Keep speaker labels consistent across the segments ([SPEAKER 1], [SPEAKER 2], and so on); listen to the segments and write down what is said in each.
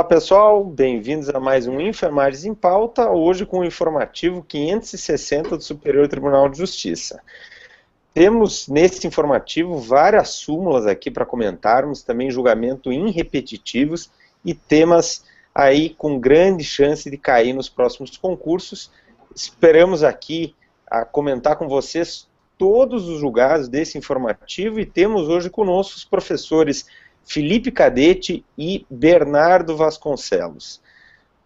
[SPEAKER 1] Olá pessoal, bem-vindos a mais um Enfermagens em Pauta, hoje com o informativo 560 do Superior Tribunal de Justiça. Temos nesse informativo várias súmulas aqui para comentarmos, também julgamento irrepetitivos e temas aí com grande chance de cair nos próximos concursos. Esperamos aqui a comentar com vocês todos os julgados desse informativo e temos hoje conosco os professores Felipe Cadete e Bernardo Vasconcelos.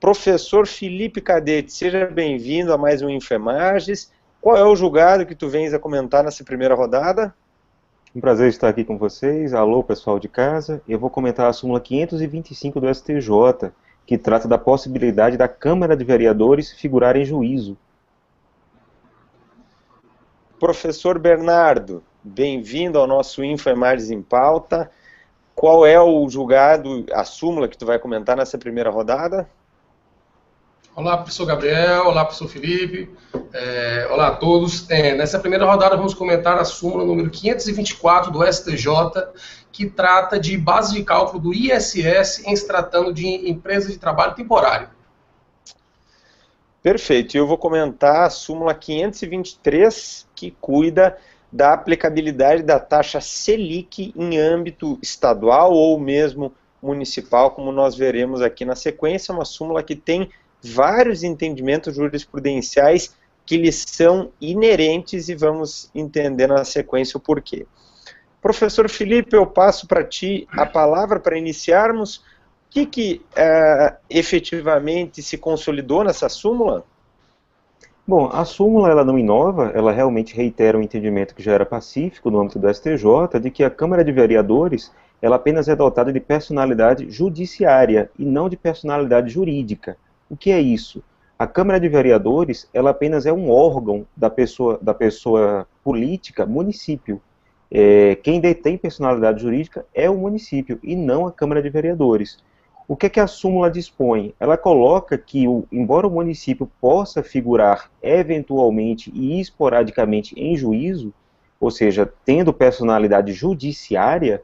[SPEAKER 1] Professor Felipe Cadete, seja bem-vindo a mais um Infemages. Qual é o julgado que tu vens a comentar nessa primeira rodada?
[SPEAKER 2] Um prazer estar aqui com vocês. Alô, pessoal de casa. Eu vou comentar a súmula 525 do STJ, que trata da possibilidade da Câmara de Vereadores figurar em juízo.
[SPEAKER 1] Professor Bernardo, bem-vindo ao nosso Infemages em Pauta. Qual é o julgado, a súmula que tu vai comentar nessa primeira rodada?
[SPEAKER 3] Olá, professor Gabriel. Olá, professor Felipe. Olá a todos. Nessa primeira rodada vamos comentar a súmula número 524 do STJ, que trata de base de cálculo do ISS em se tratando de empresa de trabalho temporário.
[SPEAKER 1] Perfeito. E eu vou comentar a súmula 523, que cuida da aplicabilidade da taxa Selic em âmbito estadual ou mesmo municipal, como nós veremos aqui na sequência. Uma súmula que tem vários entendimentos jurisprudenciais que lhes são inerentes e vamos entender na sequência o porquê. Professor Felipe, eu passo para ti a palavra para iniciarmos. O que efetivamente se consolidou nessa súmula?
[SPEAKER 2] Bom, a súmula ela não inova, ela realmente reitera o entendimento que já era pacífico no âmbito do STJ, de que a Câmara de Vereadores ela apenas é dotada de personalidade judiciária e não de personalidade jurídica. O que é isso? A Câmara de Vereadores ela apenas é um órgão da pessoa política, município. Quem detém personalidade jurídica é o município e não a Câmara de Vereadores. O que a súmula dispõe? Ela coloca que, embora o município possa figurar eventualmente e esporadicamente em juízo, ou seja, tendo personalidade judiciária,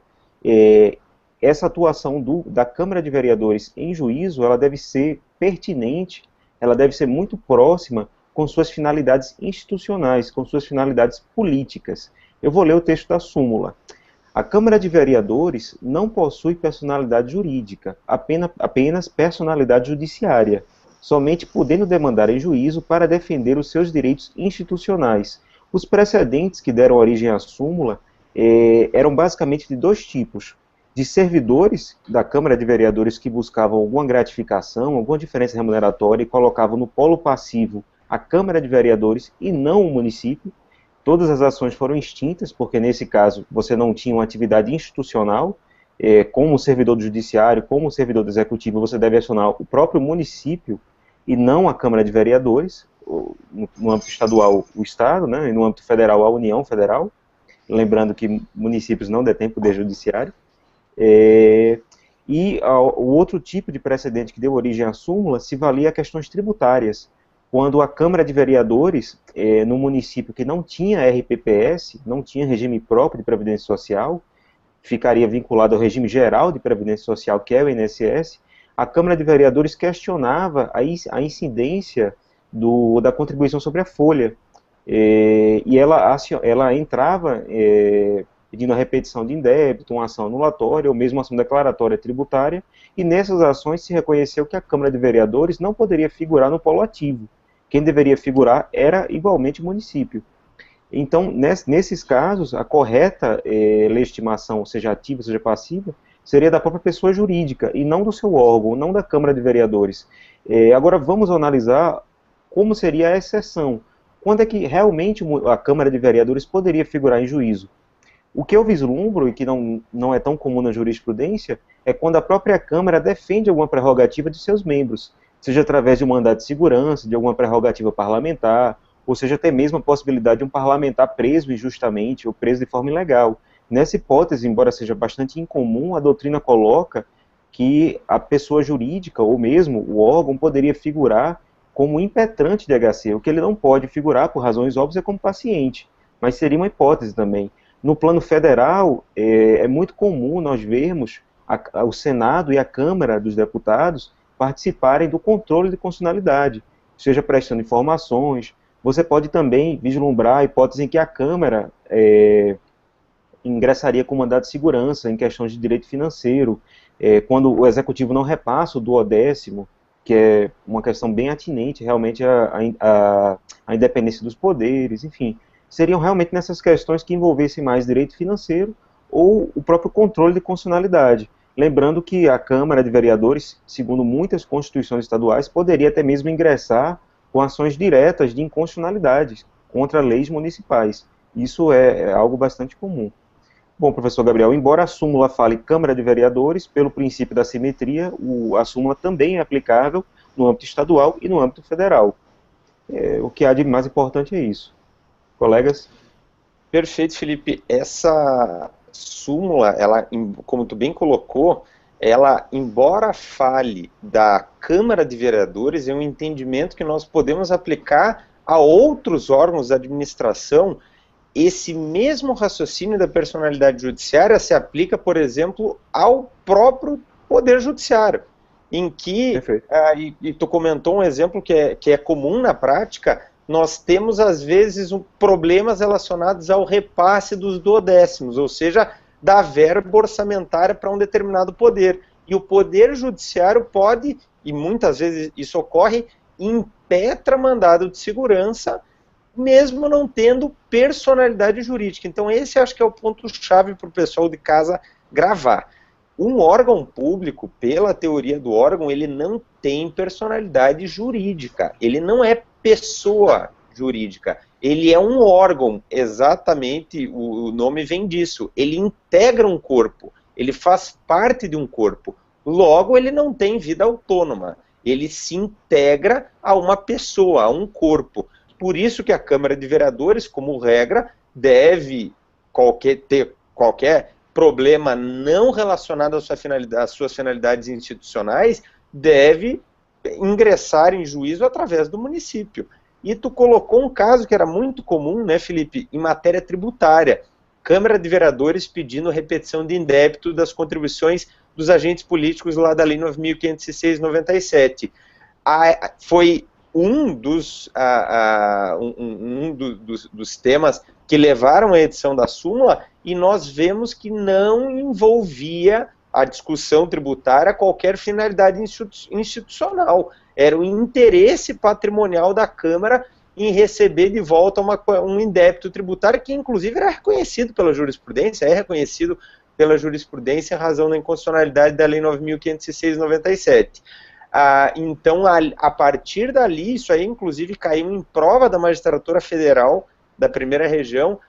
[SPEAKER 2] essa atuação da Câmara de Vereadores em juízo, ela deve ser pertinente, ela deve ser muito próxima com suas finalidades institucionais, com suas finalidades políticas. Eu vou ler o texto da súmula. A Câmara de Vereadores não possui personalidade jurídica, apenas personalidade judiciária, somente podendo demandar em juízo para defender os seus direitos institucionais. Os precedentes que deram origem à súmula eram basicamente de dois tipos: de servidores da Câmara de Vereadores que buscavam alguma gratificação, alguma diferença remuneratória e colocavam no polo passivo a Câmara de Vereadores e não o município. Todas as ações foram extintas, porque nesse caso você não tinha uma atividade institucional, como servidor do judiciário, como servidor do executivo, você deve acionar o próprio município e não a Câmara de Vereadores, no âmbito estadual o Estado, né, e no âmbito federal a União Federal, lembrando que municípios não detêm poder judiciário. O outro tipo de precedente que deu origem à súmula se valia a questões tributárias, quando a Câmara de Vereadores, no município que não tinha RPPS, não tinha regime próprio de Previdência Social, ficaria vinculado ao regime geral de Previdência Social, que é o INSS, a Câmara de Vereadores questionava a incidência da contribuição sobre a folha, e ela entrava pedindo a repetição de indébito, uma ação anulatória, ou mesmo uma ação declaratória tributária, e nessas ações se reconheceu que a Câmara de Vereadores não poderia figurar no polo ativo. Quem deveria figurar era igualmente o município. Então, nesses casos, a correta legitimação, seja ativa, seja passiva, seria da própria pessoa jurídica, e não do seu órgão, não da Câmara de Vereadores. Agora, vamos analisar como seria a exceção. Quando é que realmente a Câmara de Vereadores poderia figurar em juízo? O que eu vislumbro, e que não é tão comum na jurisprudência, é quando a própria Câmara defende alguma prerrogativa de seus membros, seja através de um mandato de segurança, de alguma prerrogativa parlamentar, ou seja até mesmo a possibilidade de um parlamentar preso injustamente ou preso de forma ilegal. Nessa hipótese, embora seja bastante incomum, a doutrina coloca que a pessoa jurídica, ou mesmo o órgão, poderia figurar como impetrante de HC. O que ele não pode figurar, por razões óbvias, é como paciente, mas seria uma hipótese também. No plano federal, é muito comum nós vermos o Senado e a Câmara dos Deputados participarem do controle de constitucionalidade, seja prestando informações. Você pode também vislumbrar a hipótese em que a Câmara ingressaria com mandado de segurança em questões de direito financeiro, quando o Executivo não repassa o duodécimo, que é uma questão bem atinente realmente à independência dos poderes, enfim. Seriam realmente nessas questões que envolvessem mais direito financeiro ou o próprio controle de constitucionalidade. Lembrando que a Câmara de Vereadores, segundo muitas constituições estaduais, poderia até mesmo ingressar com ações diretas de inconstitucionalidade contra leis municipais. Isso é algo bastante comum. Bom, professor Gabriel, embora a súmula fale Câmara de Vereadores, pelo princípio da simetria, a súmula também é aplicável no âmbito estadual e no âmbito federal. O que há de mais importante é isso. Colegas?
[SPEAKER 1] Perfeito, Felipe. Essa súmula, ela, como tu bem colocou, ela, embora fale da Câmara de Vereadores, é um entendimento que nós podemos aplicar a outros órgãos da administração. Esse mesmo raciocínio da personalidade judiciária se aplica, por exemplo, ao próprio Poder Judiciário, em que, e tu comentou um exemplo que é comum na prática, nós temos, às vezes, problemas relacionados ao repasse dos duodécimos, ou seja, da verba orçamentária para um determinado poder. E o Poder Judiciário pode, e muitas vezes isso ocorre, impetra mandado de segurança, mesmo não tendo personalidade jurídica. Então esse acho que é o ponto-chave para o pessoal de casa gravar. Um órgão público, pela teoria do órgão, ele não tem personalidade jurídica, ele não é pessoa jurídica, ele é um órgão, exatamente, o nome vem disso, ele integra um corpo, ele faz parte de um corpo, logo ele não tem vida autônoma, ele se integra a uma pessoa, a um corpo. Por isso que a Câmara de Vereadores, como regra, deve ter qualquer problema não relacionado às suas finalidades institucionais, deve ingressar em juízo através do município. E tu colocou um caso que era muito comum, né, Felipe, em matéria tributária. Câmara de Vereadores pedindo repetição de indébito das contribuições dos agentes políticos lá da Lei 9.506/97. Foi um dos temas que levaram à edição da súmula, e nós vemos que não envolvia a discussão tributária qualquer finalidade institucional. Era o interesse patrimonial da Câmara em receber de volta um indébito tributário que, inclusive, era reconhecido pela jurisprudência, é reconhecido pela jurisprudência em razão da inconstitucionalidade da Lei 9.506/97. Então, a partir dali, isso aí, inclusive, caiu em prova da magistratura federal da primeira região,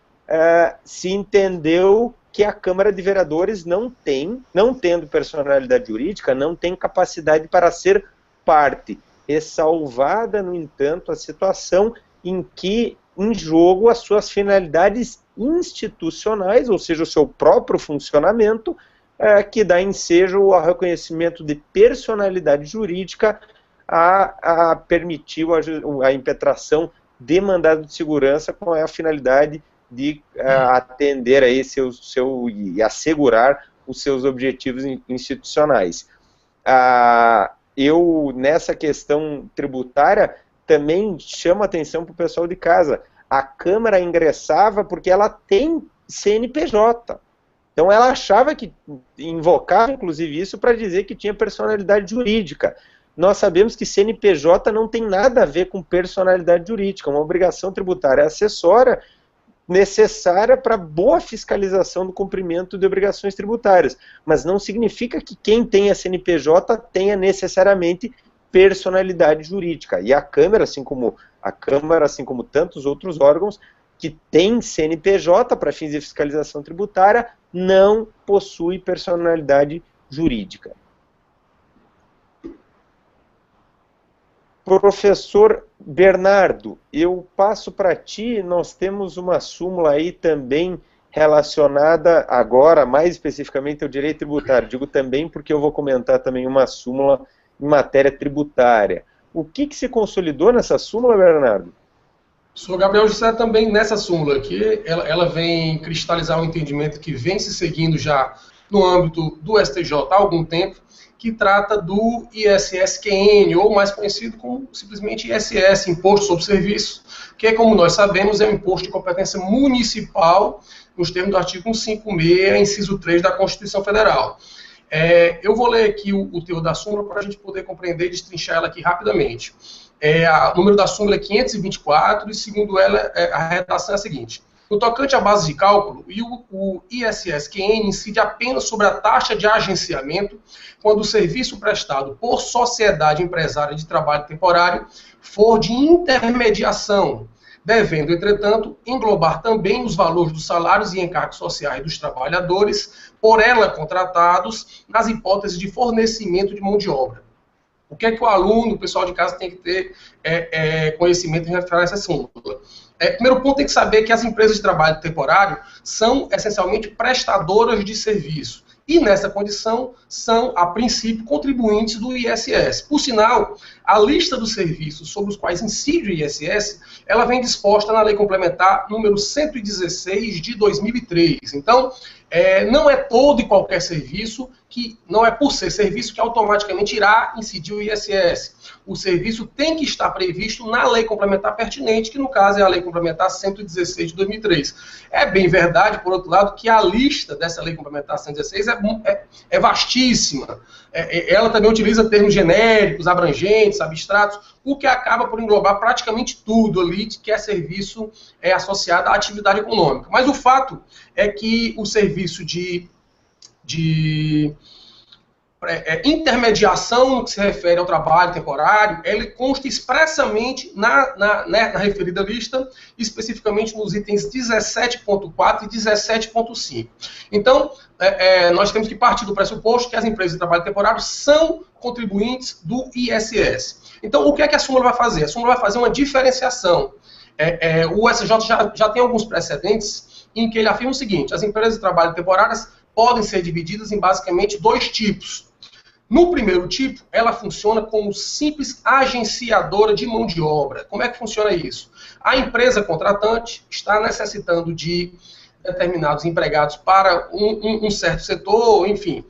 [SPEAKER 1] se entendeu que a Câmara de Vereadores não tendo personalidade jurídica, não tem capacidade para ser parte, ressalvada, no entanto, a situação em que em jogo as suas finalidades institucionais, ou seja, o seu próprio funcionamento, que dá ensejo ao reconhecimento de personalidade jurídica permitiu a impetração de mandado de segurança com a finalidade de atender aí e assegurar os seus objetivos institucionais. Eu, nessa questão tributária, também chamo a atenção para o pessoal de casa. A Câmara ingressava porque ela tem CNPJ. Então ela achava que, invocava inclusive isso para dizer que tinha personalidade jurídica. Nós sabemos que CNPJ não tem nada a ver com personalidade jurídica, uma obrigação tributária acessória necessária para boa fiscalização do cumprimento de obrigações tributárias, mas não significa que quem tem a CNPJ tenha necessariamente personalidade jurídica. E a Câmara, assim como tantos outros órgãos que têm CNPJ para fins de fiscalização tributária, não possui personalidade jurídica. Professor Bernardo, eu passo para ti. Nós temos uma súmula aí também relacionada agora, mais especificamente, ao direito tributário. Digo também porque eu vou comentar também uma súmula em matéria tributária. O que se consolidou nessa súmula, Bernardo?
[SPEAKER 3] O senhor Gabriel José também nessa súmula aqui, ela vem cristalizar um entendimento que vem se seguindo já no âmbito do STJ há algum tempo, que trata do ISS-QN, ou mais conhecido como simplesmente ISS, Imposto sobre Serviço, que, como nós sabemos, é um imposto de competência municipal, nos termos do artigo 156, inciso 3 da Constituição Federal. Eu vou ler aqui o teor da súmula para a gente poder compreender e destrinchar ela aqui rapidamente. O número da súmula é 524, e segundo ela, a redação é a seguinte: no tocante à base de cálculo, o ISS-QN incide apenas sobre a taxa de agenciamento quando o serviço prestado por sociedade empresária de trabalho temporário for de intermediação, devendo, entretanto, englobar também os valores dos salários e encargos sociais dos trabalhadores por ela contratados nas hipóteses de fornecimento de mão de obra. O que é que o aluno, o pessoal de casa tem que ter conhecimento em referência a essa súmula? Primeiro ponto, tem que saber que as empresas de trabalho temporário são, essencialmente, prestadoras de serviço. E, nessa condição, são, a princípio, contribuintes do ISS. Por sinal, a lista dos serviços sobre os quais incide o ISS, ela vem disposta na Lei Complementar número 116 de 2003. Então, não é todo e qualquer serviço que, não é por ser serviço que automaticamente irá incidir o ISS. O serviço tem que estar previsto na lei complementar pertinente, que no caso é a Lei Complementar 116 de 2003. É bem verdade, por outro lado, que a lista dessa Lei Complementar 116 é vastíssima. Ela também utiliza termos genéricos, abrangentes, abstratos, o que acaba por englobar praticamente tudo ali que é serviço associado à atividade econômica. Mas o fato é que o serviço de intermediação no que se refere ao trabalho temporário, ele consta expressamente na referida lista, especificamente nos itens 17.4 e 17.5. Então, nós temos que partir do pressuposto que as empresas de trabalho temporário são contribuintes do ISS. Então, o que é que a súmula vai fazer? A súmula vai fazer uma diferenciação. O SJ já tem alguns precedentes em que ele afirma o seguinte: as empresas de trabalho temporárias podem ser divididas em basicamente dois tipos. No primeiro tipo, ela funciona como simples agenciadora de mão de obra. Como é que funciona isso? A empresa contratante está necessitando de determinados empregados para um certo setor, enfim,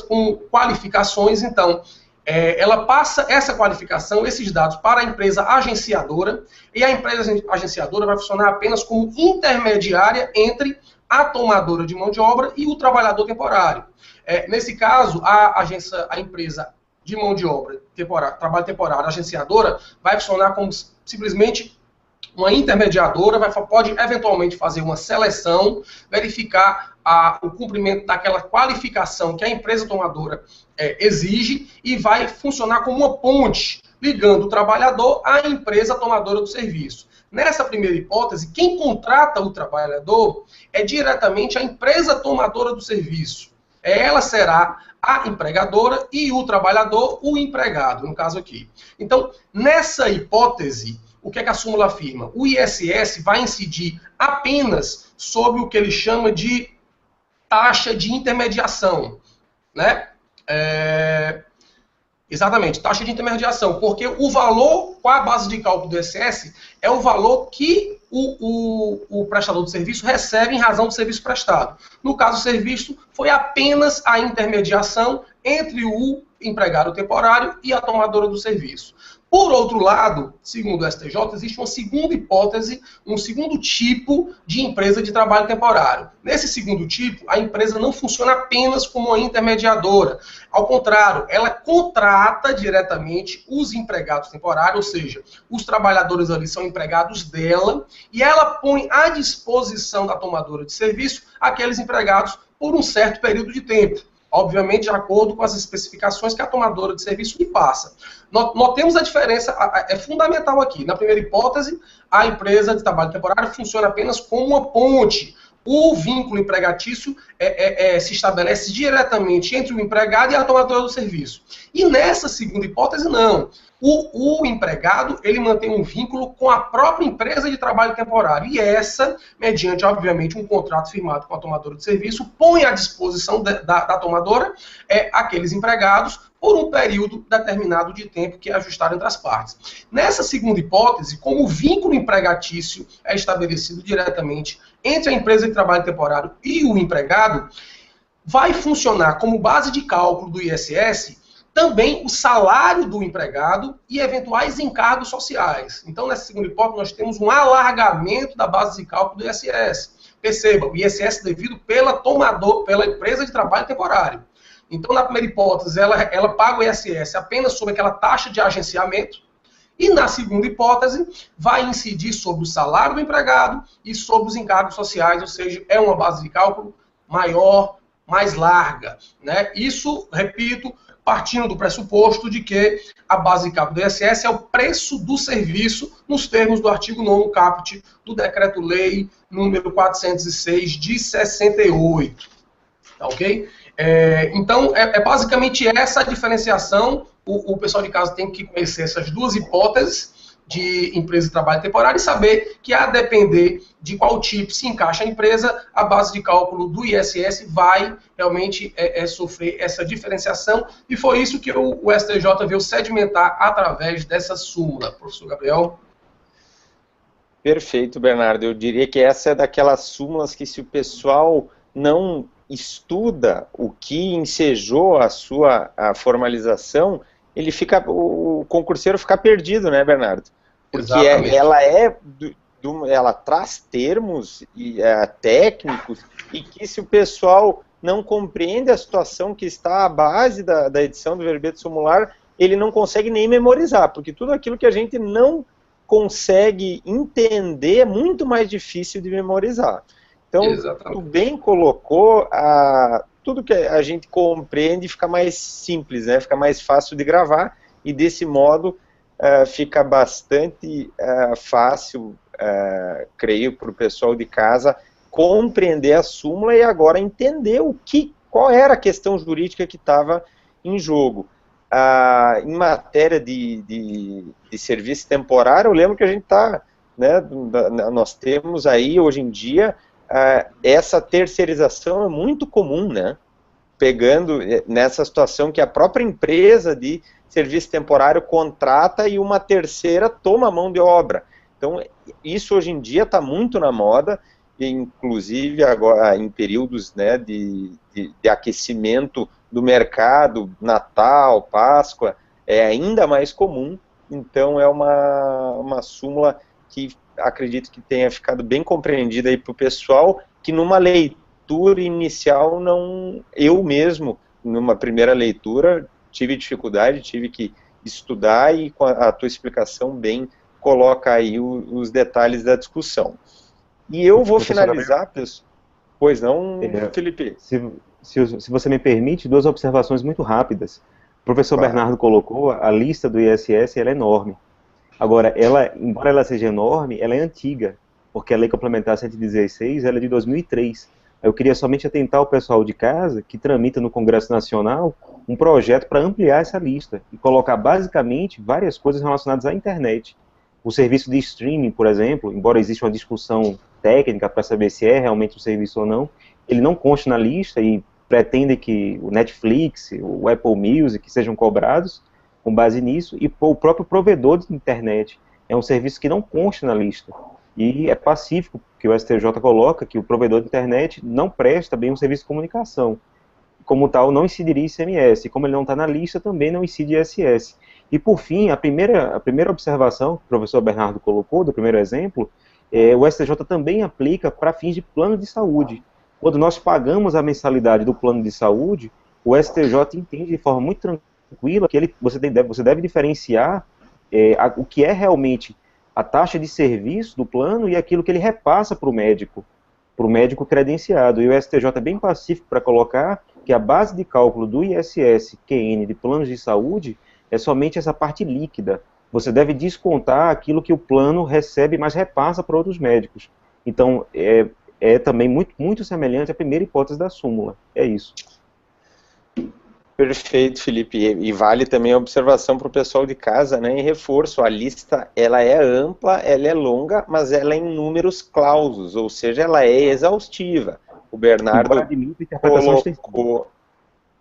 [SPEAKER 3] com qualificações. Então, ela passa essa qualificação, esses dados, para a empresa agenciadora, e a empresa agenciadora vai funcionar apenas como intermediária entre a tomadora de mão de obra e o trabalhador temporário. Nesse caso, a empresa de mão de obra, trabalho temporário, agenciadora, vai funcionar como simplesmente uma intermediadora, pode eventualmente fazer uma seleção, verificar o cumprimento daquela qualificação que a empresa tomadora exige, e vai funcionar como uma ponte ligando o trabalhador à empresa tomadora do serviço. Nessa primeira hipótese, quem contrata o trabalhador é diretamente a empresa tomadora do serviço. Ela será a empregadora e o trabalhador, o empregado, no caso aqui. Então, nessa hipótese, o que é que a súmula afirma? O ISS vai incidir apenas sobre o que ele chama de taxa de intermediação, né? Exatamente, taxa de intermediação, porque o valor, com a base de cálculo do ISS, é o valor que o prestador de serviço recebe em razão do serviço prestado. No caso, o serviço foi apenas a intermediação entre o empregado temporário e a tomadora do serviço. Por outro lado, segundo o STJ, existe uma segunda hipótese, um segundo tipo de empresa de trabalho temporário. Nesse segundo tipo, a empresa não funciona apenas como uma intermediadora. Ao contrário, ela contrata diretamente os empregados temporários, ou seja, os trabalhadores ali são empregados dela, e ela põe à disposição da tomadora de serviço aqueles empregados por um certo período de tempo. Obviamente, de acordo com as especificações que a tomadora de serviço lhe passa. Notemos a diferença, é fundamental aqui. Na primeira hipótese, a empresa de trabalho temporário funciona apenas como uma ponte. O vínculo empregatício se estabelece diretamente entre o empregado e a tomadora do serviço. E nessa segunda hipótese, não. O empregado, ele mantém um vínculo com a própria empresa de trabalho temporário. E essa, mediante, obviamente, um contrato firmado com a tomadora de serviço, põe à disposição da tomadora aqueles empregados por um período determinado de tempo que é ajustado entre as partes. Nessa segunda hipótese, como o vínculo empregatício é estabelecido diretamente entre a empresa de trabalho temporário e o empregado, vai funcionar como base de cálculo do ISS também o salário do empregado e eventuais encargos sociais. Então, nessa segunda hipótese, nós temos um alargamento da base de cálculo do ISS. Perceba, o ISS devido pela empresa de trabalho temporário. Então, na primeira hipótese, ela paga o ISS apenas sobre aquela taxa de agenciamento, e na segunda hipótese, vai incidir sobre o salário do empregado e sobre os encargos sociais, ou seja, é uma base de cálculo maior, mais larga, né? Isso, repito, partindo do pressuposto de que a base de cálculo do ISS é o preço do serviço nos termos do artigo 9º caput do Decreto-Lei número 406 de 68. Tá, ok? Então, basicamente essa a diferenciação. O pessoal de casa tem que conhecer essas duas hipóteses de empresa de trabalho temporário e saber que, a depender de qual tipo se encaixa a empresa, a base de cálculo do ISS vai realmente sofrer essa diferenciação, e foi isso que o STJ veio sedimentar através dessa súmula. Professor Gabriel?
[SPEAKER 1] Perfeito, Bernardo. Eu diria que essa é daquelas súmulas que, se o pessoal não estuda o que ensejou a formalização, o concurseiro fica perdido, né, Bernardo? Porque ela traz termos técnicos, e que, se o pessoal não compreende a situação que está à base da edição do verbete sumular, ele não consegue nem memorizar, porque tudo aquilo que a gente não consegue entender é muito mais difícil de memorizar. Então, tu bem colocou, tudo que a gente compreende fica mais simples, né? Fica mais fácil de gravar, e desse modo fica bastante fácil, creio, para o pessoal de casa compreender a súmula e agora entender qual era a questão jurídica que estava em jogo. Em matéria de serviço temporário, eu lembro que a gente está, né, nós temos aí hoje em dia essa terceirização é muito comum, né? Pegando nessa situação que a própria empresa de serviço temporário contrata e uma terceira toma a mão de obra. Então, isso hoje em dia está muito na moda, inclusive agora em períodos, né, de aquecimento do mercado, Natal, Páscoa, é ainda mais comum. Então, é uma súmula que acredito que tenha ficado bem compreendida aí para o pessoal, que numa leitura inicial, eu mesmo, numa primeira leitura, tive dificuldade, tive que estudar, e com a tua explicação bem coloca aí os detalhes da discussão. E eu vou finalizar, pessoal. Pois não, Felipe?
[SPEAKER 2] Se você me permite, duas observações muito rápidas. O professor
[SPEAKER 1] Claro.
[SPEAKER 2] Bernardo colocou, a lista do ISS ela é enorme. Agora, embora ela seja enorme, ela é antiga, porque a Lei Complementar 116 ela é de 2003. Eu queria somente atentar o pessoal de casa, que tramita no Congresso Nacional, um projeto para ampliar essa lista e colocar basicamente várias coisas relacionadas à internet. O serviço de streaming, por exemplo, embora exista uma discussão técnica para saber se é realmente um serviço ou não, ele não consta na lista e pretende que o Netflix, o Apple Music sejam cobrados com base nisso, e o próprio provedor de internet é um serviço que não consta na lista. E é pacífico que o STJ coloca que o provedor de internet não presta bem um serviço de comunicação. Como tal, não incidiria ICMS. E como ele não está na lista, também não incide ISS. E, por fim, a primeira observação que o professor Bernardo colocou, do primeiro exemplo, o STJ também aplica para fins de plano de saúde. Quando nós pagamos a mensalidade do plano de saúde, o STJ entende de forma muito tranquila que você deve diferenciar o que é realmente a taxa de serviço do plano e aquilo que ele repassa para o médico credenciado. E o STJ é bem pacífico para colocar que a base de cálculo do ISS-QN de planos de saúde é somente essa parte líquida. Você deve descontar aquilo que o plano recebe, mas repassa para outros médicos. Então, é também muito, muito semelhante à primeira hipótese da súmula. É isso.
[SPEAKER 1] Perfeito, Felipe. E vale também a observação para o pessoal de casa, né, em reforço. A lista, ela é ampla, ela é longa, mas ela é em números clausos, ou seja, ela é exaustiva. O Bernardo colocou...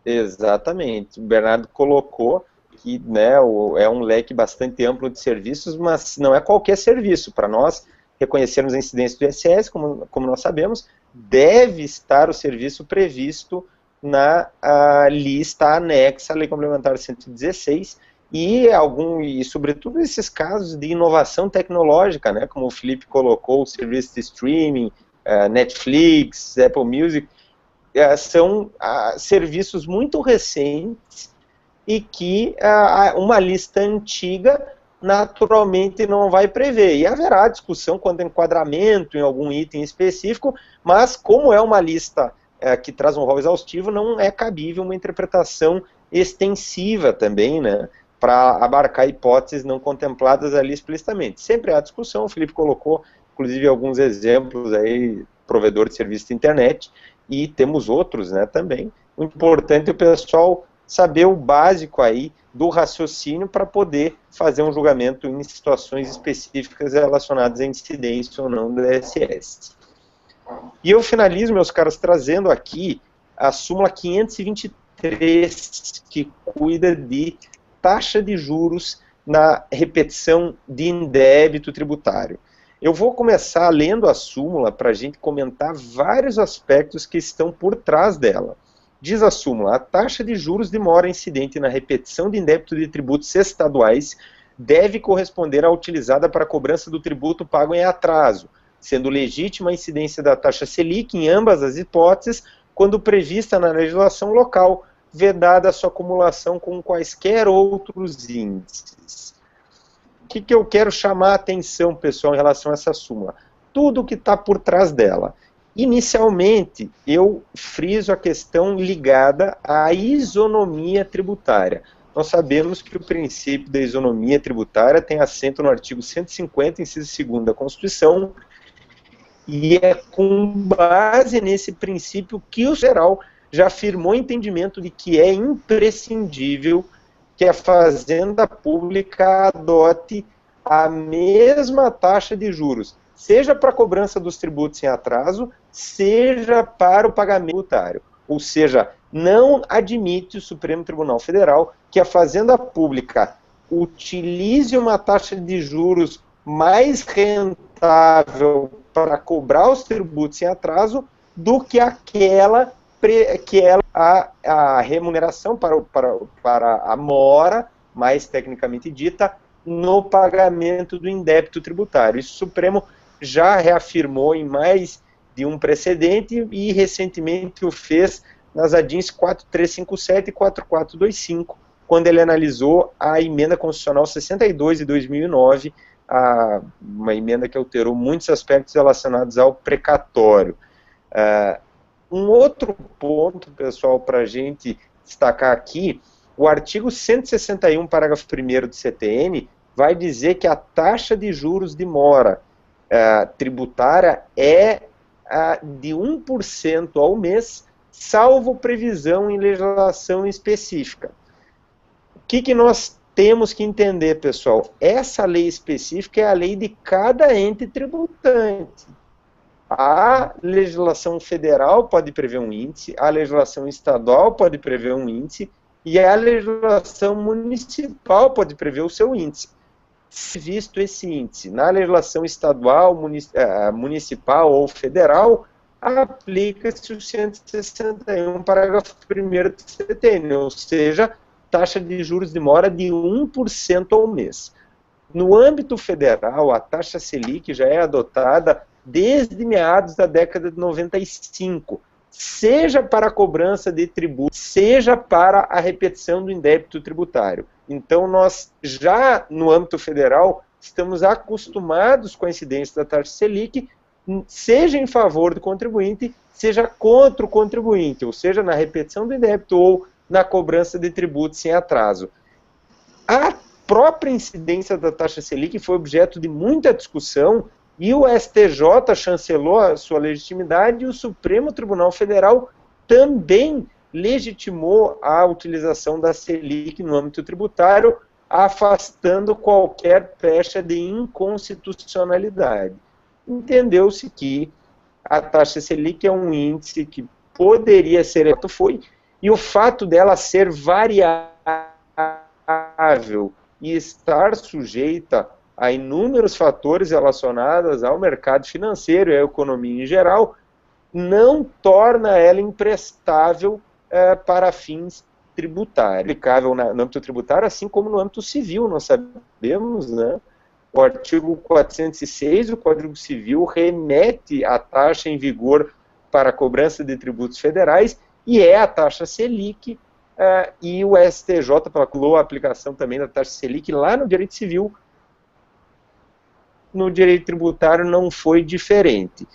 [SPEAKER 1] Exatamente. O Bernardo colocou que, né, é um leque bastante amplo de serviços, mas não é qualquer serviço. Para nós reconhecermos a incidência do ISS, como nós sabemos, deve estar o serviço previsto na lista anexa à Lei Complementar 116, e sobretudo esses casos de inovação tecnológica, né, como o Felipe colocou, o serviço de streaming, Netflix, Apple Music, são serviços muito recentes e que uma lista antiga naturalmente não vai prever. E haverá discussão quanto ao enquadramento em algum item específico, mas como é uma lista que traz um rol exaustivo, não é cabível uma interpretação extensiva também, né, para abarcar hipóteses não contempladas ali explicitamente. Sempre há discussão, o Felipe colocou, inclusive, alguns exemplos aí, provedor de serviço de internet, e temos outros, né, também. O importante é o pessoal saber o básico aí do raciocínio para poder fazer um julgamento em situações específicas relacionadas à incidência ou não do ISS. E eu finalizo, meus caros, trazendo aqui a súmula 523, que cuida de taxa de juros na repetição de indébito tributário. Eu vou começar lendo a súmula para a gente comentar vários aspectos que estão por trás dela. Diz a súmula: a taxa de juros de mora incidente na repetição de indébito de tributos estaduais deve corresponder à utilizada para a cobrança do tributo pago em atraso, sendo legítima a incidência da taxa Selic em ambas as hipóteses, quando prevista na legislação local, vedada a sua acumulação com quaisquer outros índices. O que eu quero chamar a atenção, pessoal, em relação a essa súmula? Tudo o que está por trás dela. Inicialmente, eu friso a questão ligada à isonomia tributária. Nós sabemos que o princípio da isonomia tributária tem assento no artigo 150, inciso 2º da Constituição, e é com base nesse princípio que o geral já afirmou o entendimento de que é imprescindível que a Fazenda Pública adote a mesma taxa de juros, seja para a cobrança dos tributos em atraso, seja para o pagamento tributário. Ou seja, não admite o Supremo Tribunal Federal que a Fazenda Pública utilize uma taxa de juros mais rentável para cobrar os tributos em atraso do que aquela a remuneração para a mora, mais tecnicamente dita, no pagamento do indébito tributário. Isso o Supremo já reafirmou em mais de um precedente e recentemente o fez nas ADINs 4357 e 4425, quando ele analisou a emenda constitucional 62 de 2009, uma emenda que alterou muitos aspectos relacionados ao precatório. Um outro ponto, pessoal, para a gente destacar aqui, o artigo 161, parágrafo 1º do CTN, vai dizer que a taxa de juros de mora tributária é de 1% ao mês, salvo previsão em legislação específica. O que nós temos que entender, pessoal? Essa lei específica é a lei de cada ente tributante. A legislação federal pode prever um índice, a legislação estadual pode prever um índice, e a legislação municipal pode prever o seu índice. Se visto esse índice na legislação estadual, municipal ou federal, aplica-se o 161, parágrafo 1º do CTN, ou seja, taxa de juros de mora de 1% ao mês. No âmbito federal, a taxa Selic já é adotada desde meados da década de 95, seja para a cobrança de tributos, seja para a repetição do indébito tributário. Então, nós já, no âmbito federal, estamos acostumados com a incidência da taxa Selic, seja em favor do contribuinte, seja contra o contribuinte, ou seja, na repetição do indébito ou na cobrança de tributos em atraso. A própria incidência da taxa Selic foi objeto de muita discussão, e o STJ chancelou a sua legitimidade, e o Supremo Tribunal Federal também legitimou a utilização da Selic no âmbito tributário, afastando qualquer pecha de inconstitucionalidade. Entendeu-se que a taxa Selic é um índice que poderia ser, e o fato dela ser variável e estar sujeita a inúmeros fatores relacionados ao mercado financeiro e à economia em geral, não torna ela imprestável para fins tributários. Aplicável no âmbito tributário, assim como no âmbito civil, nós sabemos, né? O artigo 406 do Código Civil remete à taxa em vigor para a cobrança de tributos federais, e é a taxa Selic, e o STJ calculou a aplicação também da taxa Selic lá no direito civil. No direito tributário não foi diferente.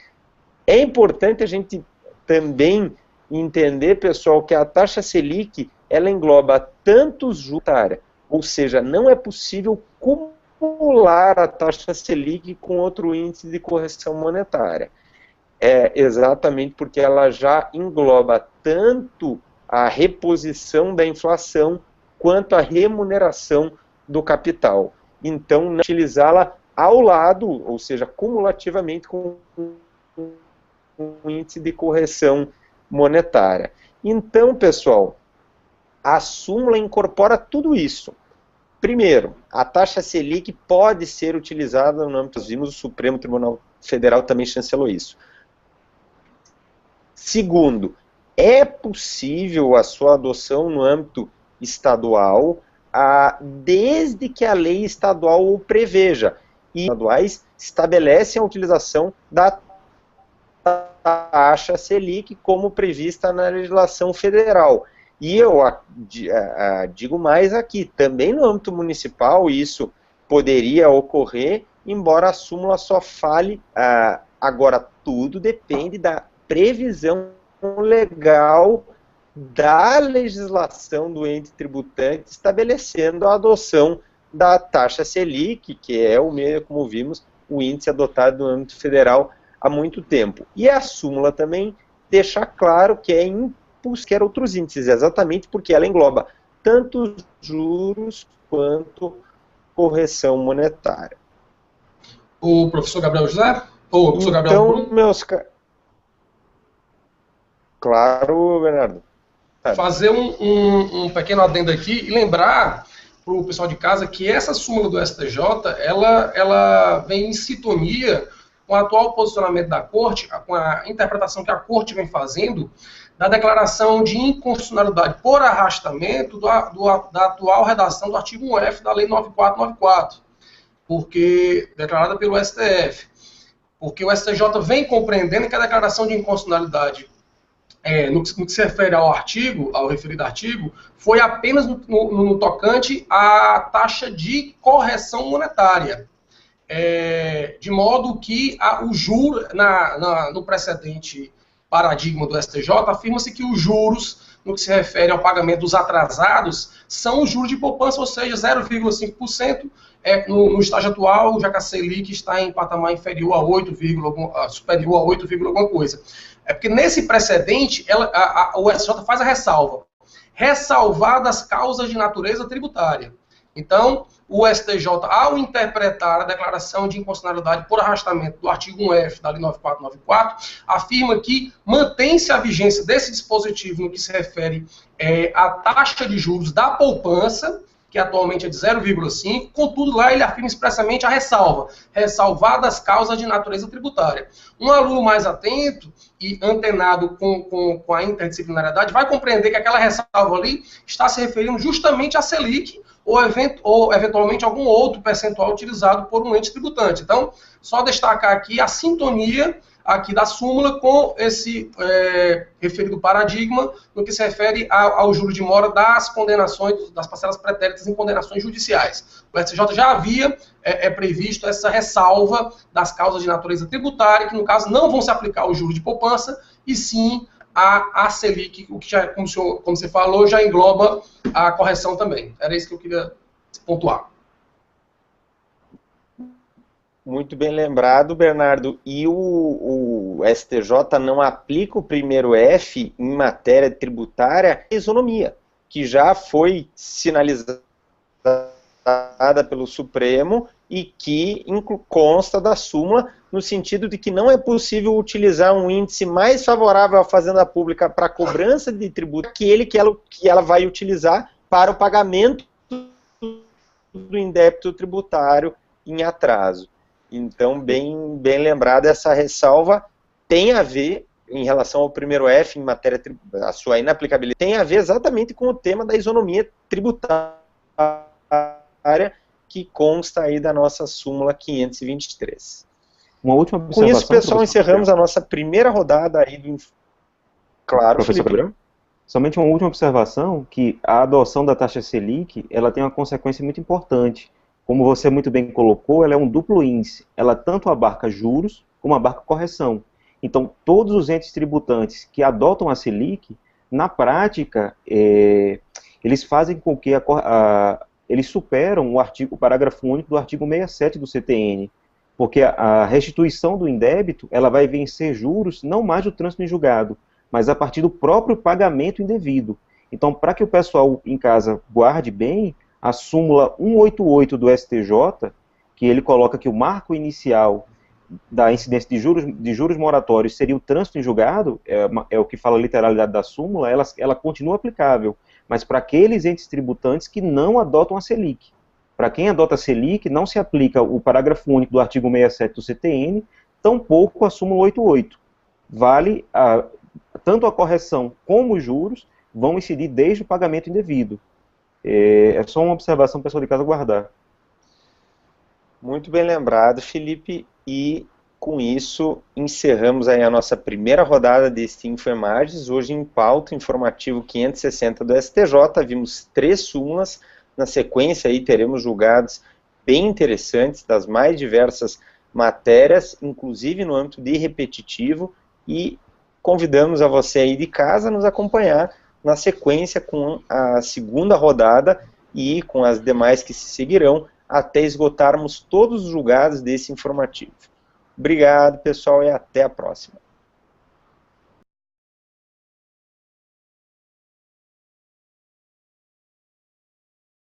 [SPEAKER 1] É importante a gente também entender, pessoal, que a taxa Selic, ela engloba tanto os juros, ou seja, não é possível acumular a taxa Selic com outro índice de correção monetária. É exatamente porque ela já engloba tanto a reposição da inflação quanto a remuneração do capital. Então, não utilizá-la ao lado, ou seja, cumulativamente com um índice de correção monetária. Então, pessoal, a súmula incorpora tudo isso. Primeiro, a taxa Selic pode ser utilizada no âmbito, nós vimos, o Supremo Tribunal Federal também chancelou isso. Segundo, é possível a sua adoção no âmbito estadual, desde que a lei estadual o preveja. E estaduais estabelecem a utilização da taxa Selic como prevista na legislação federal. E eu digo mais aqui, também no âmbito municipal isso poderia ocorrer, embora a súmula só fale, agora tudo depende da previsão legal da legislação do ente tributante estabelecendo a adoção da taxa Selic, que é como vimos, o índice adotado no âmbito federal há muito tempo. E a súmula também deixa claro que quer outros índices, exatamente porque ela engloba tanto juros quanto correção monetária.
[SPEAKER 3] O professor Gabriel José? Ou o professor Gabriel Bruno?
[SPEAKER 1] Claro, Bernardo.
[SPEAKER 3] Fazer um pequeno adendo aqui e lembrar para o pessoal de casa que essa súmula do STJ, ela vem em sintonia com o atual posicionamento da Corte, com a interpretação que a Corte vem fazendo da declaração de inconstitucionalidade por arrastamento da atual redação do artigo 1F da Lei 9494, declarada pelo STF. Porque o STJ vem compreendendo que a declaração de inconstitucionalidade, no que se refere ao referido artigo, foi apenas no tocante à taxa de correção monetária. De modo que o juro, no precedente paradigma do STJ, afirma-se que os juros, no que se refere ao pagamento dos atrasados, são os juros de poupança, ou seja, 0,5%, no estágio atual, já que a Selic está em patamar inferior a 8, superior a 8, alguma coisa. É porque nesse precedente, o STJ faz a ressalva. Ressalvadas causas de natureza tributária. Então, o STJ, ao interpretar a declaração de inconstitucionalidade por arrastamento do artigo 1F da Lei 9494, afirma que mantém-se a vigência desse dispositivo no que se refere à taxa de juros da poupança, que atualmente é de 0,5, contudo lá ele afirma expressamente a ressalva, ressalvadas causas de natureza tributária. Um aluno mais atento e antenado com a interdisciplinariedade vai compreender que aquela ressalva ali está se referindo justamente à Selic ou eventualmente algum outro percentual utilizado por um ente tributante. Então, só destacar aqui a sintonia aqui da súmula com esse referido paradigma no que se refere ao juro de mora das condenações, das parcelas pretéritas em condenações judiciais. O STJ já havia previsto essa ressalva das causas de natureza tributária, que no caso não vão se aplicar ao juro de poupança, e sim a Selic, o que já, como você falou, já engloba a correção também. Era isso que eu queria pontuar.
[SPEAKER 1] Muito bem lembrado, Bernardo. E o STJ não aplica o primeiro F em matéria tributária, a isonomia, que já foi sinalizada pelo Supremo e que consta da súmula, no sentido de que não é possível utilizar um índice mais favorável à fazenda pública para a cobrança de tributo que ela vai utilizar para o pagamento do indébito tributário em atraso. Então, bem lembrada, essa ressalva tem a ver em relação ao primeiro F, em matéria a sua inaplicabilidade, tem a ver exatamente com o tema da isonomia tributária, que consta aí da nossa súmula 523.
[SPEAKER 2] Uma última observação.
[SPEAKER 1] Com isso, pessoal, encerramos a nossa primeira rodada aí do... Claro,
[SPEAKER 2] professor Gabriel? Somente uma última observação, que a adoção da taxa Selic, ela tem uma consequência muito importante. Como você muito bem colocou, ela é um duplo índice. Ela tanto abarca juros, como abarca correção. Então, todos os entes tributantes que adotam a Selic, na prática, eles fazem com que eles superam o parágrafo único do artigo 67 do CTN, porque a restituição do indébito, ela vai vencer juros não mais do trânsito em julgado, mas a partir do próprio pagamento indevido. Então, para que o pessoal em casa guarde bem, a súmula 188 do STJ, que ele coloca que o marco inicial da incidência de juros moratórios seria o trânsito em julgado, é o que fala a literalidade da súmula, ela continua aplicável, mas para aqueles entes tributantes que não adotam a Selic. Para quem adota a Selic, não se aplica o parágrafo único do artigo 67 do CTN, tampouco a súmula 88. Vale tanto a correção como os juros vão incidir desde o pagamento indevido. É só uma observação para o pessoal de casa guardar.
[SPEAKER 1] Muito bem lembrado, Felipe, e com isso encerramos aí a nossa primeira rodada deste InfoEmarges, hoje em pauta, informativo 560 do STJ, vimos 3 súmulas, na sequência aí teremos julgados bem interessantes das mais diversas matérias, inclusive no âmbito de repetitivo, e convidamos a você aí de casa a nos acompanhar na sequência com a segunda rodada e com as demais que se seguirão, até esgotarmos todos os julgados desse informativo. Obrigado, pessoal, e até a próxima.